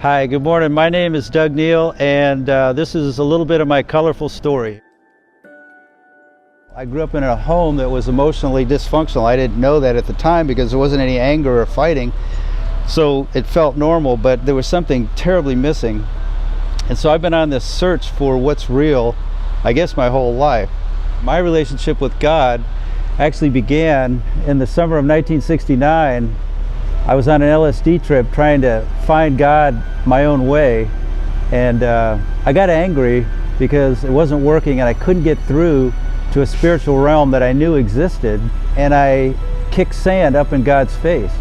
Hi, good morning. My name is Doug Neal, and this is a little bit of my colorful story. I grew up in a home that was emotionally dysfunctional. I didn't know that at the time because there wasn't any anger or fighting, so it felt normal, but there was something terribly missing. And so I've been on this search for what's real, I guess, my whole life. My relationship with God actually began in the summer of 1969. I was on an LSD trip trying to find God my own way, and I got angry because it wasn't working and I couldn't get through to a spiritual realm that I knew existed, and I kicked sand up in God's face.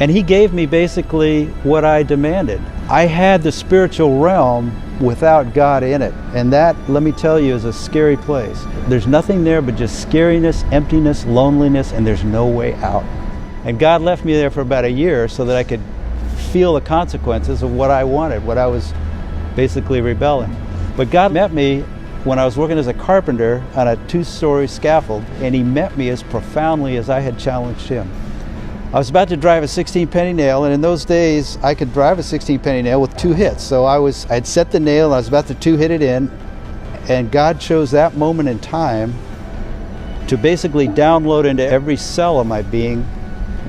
And He gave me basically what I demanded. I had the spiritual realm without God in it, and that, let me tell you, is a scary place. There's nothing there but just scariness, emptiness, loneliness, and there's no way out. And God left me there for about a year so that I could feel the consequences of what I wanted, what I was basically rebelling. But God met me when I was working as a carpenter on a 2-story scaffold, and He met me as profoundly as I had challenged Him. I was about to drive a 16-penny nail, and in those days I could drive a 16-penny nail with 2 hits. So I'd set the nail, and I was about to 2-hit it in, and God chose that moment in time to basically download into every cell of my being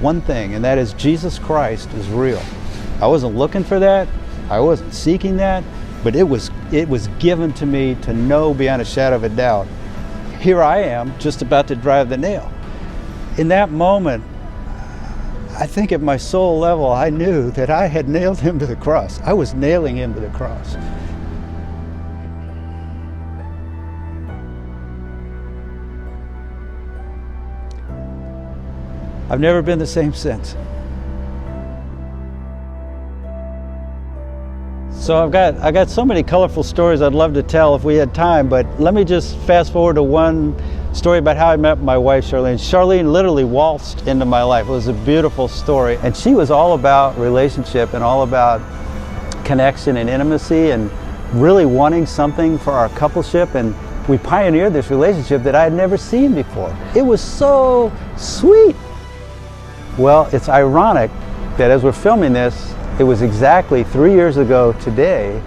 one thing, and that is Jesus Christ is real. I wasn't looking for that, I wasn't seeking that, but it was given to me to know beyond a shadow of a doubt. Here I am, just about to drive the nail. In that moment, I think at my soul level, I knew that I had nailed Him to the cross. I was nailing Him to the cross. I've never been the same since. So I got so many colorful stories I'd love to tell if we had time, but let me just fast forward to one story about how I met my wife, Charlene. Charlene literally waltzed into my life. It was a beautiful story, and she was all about relationship and all about connection and intimacy and really wanting something for our coupleship, and we pioneered this relationship that I had never seen before. It was so sweet. Well, it's ironic that as we're filming this, it was exactly 3 years ago today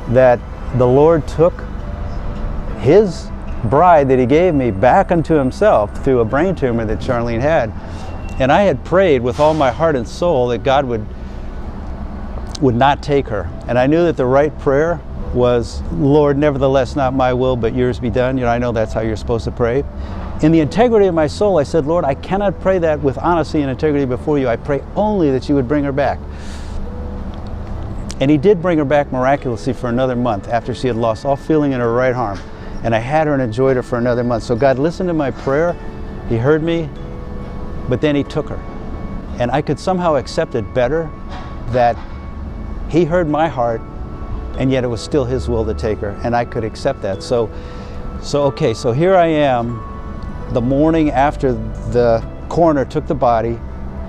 that the Lord took His bride that He gave me back unto Himself through a brain tumor that Charlene had. And I had prayed with all my heart and soul that God would not take her. And I knew that the right prayer was, Lord, nevertheless, not my will, but yours be done. You know, I know that's how you're supposed to pray. In the integrity of my soul, I said, Lord, I cannot pray that with honesty and integrity before you. I pray only that you would bring her back. And He did bring her back miraculously for another month after she had lost all feeling in her right arm. And I had her and enjoyed her for another month. So God listened to my prayer, He heard me, but then He took her. And I could somehow accept it better that He heard my heart, and yet it was still His will to take her, and I could accept that. So here I am, the morning after the coroner took the body.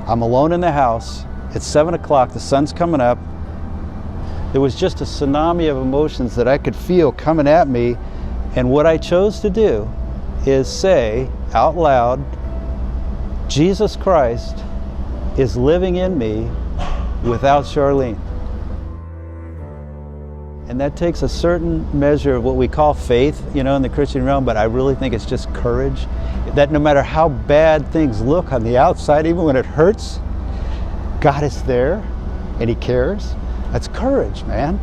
I'm alone in the house. It's 7 o'clock, the sun's coming up. There was just a tsunami of emotions that I could feel coming at me, and what I chose to do is say out loud, Jesus Christ is living in me without Charlene. And that takes a certain measure of what we call faith, you know, in the Christian realm, but I really think it's just courage. That no matter how bad things look on the outside, even when it hurts, God is there and He cares. That's courage, man.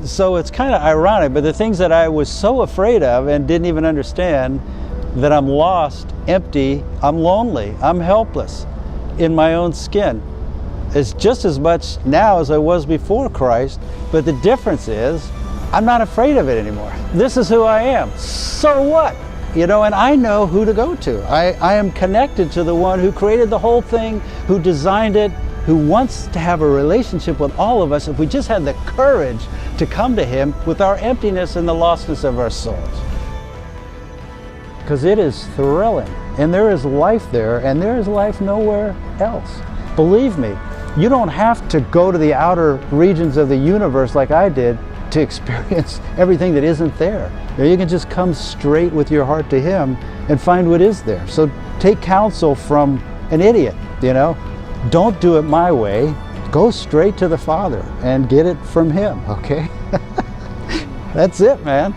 So it's kind of ironic, but the things that I was so afraid of and didn't even understand, that I'm lost, empty, I'm lonely, I'm helpless in my own skin. It's just as much now as I was before Christ, but the difference is I'm not afraid of it anymore. This is who I am. So what? You know, and I know who to go to. I am connected to the one who created the whole thing, who designed it, who wants to have a relationship with all of us if we just had the courage to come to Him with our emptiness and the lostness of our souls. Because it is thrilling, and there is life there, and there is life nowhere else. Believe me, you don't have to go to the outer regions of the universe like I did to experience everything that isn't there. You can just come straight with your heart to Him and find what is there. So take counsel from an idiot, you know. Don't do it my way. go straight to the Father and get it from Him, okay? That's it, man.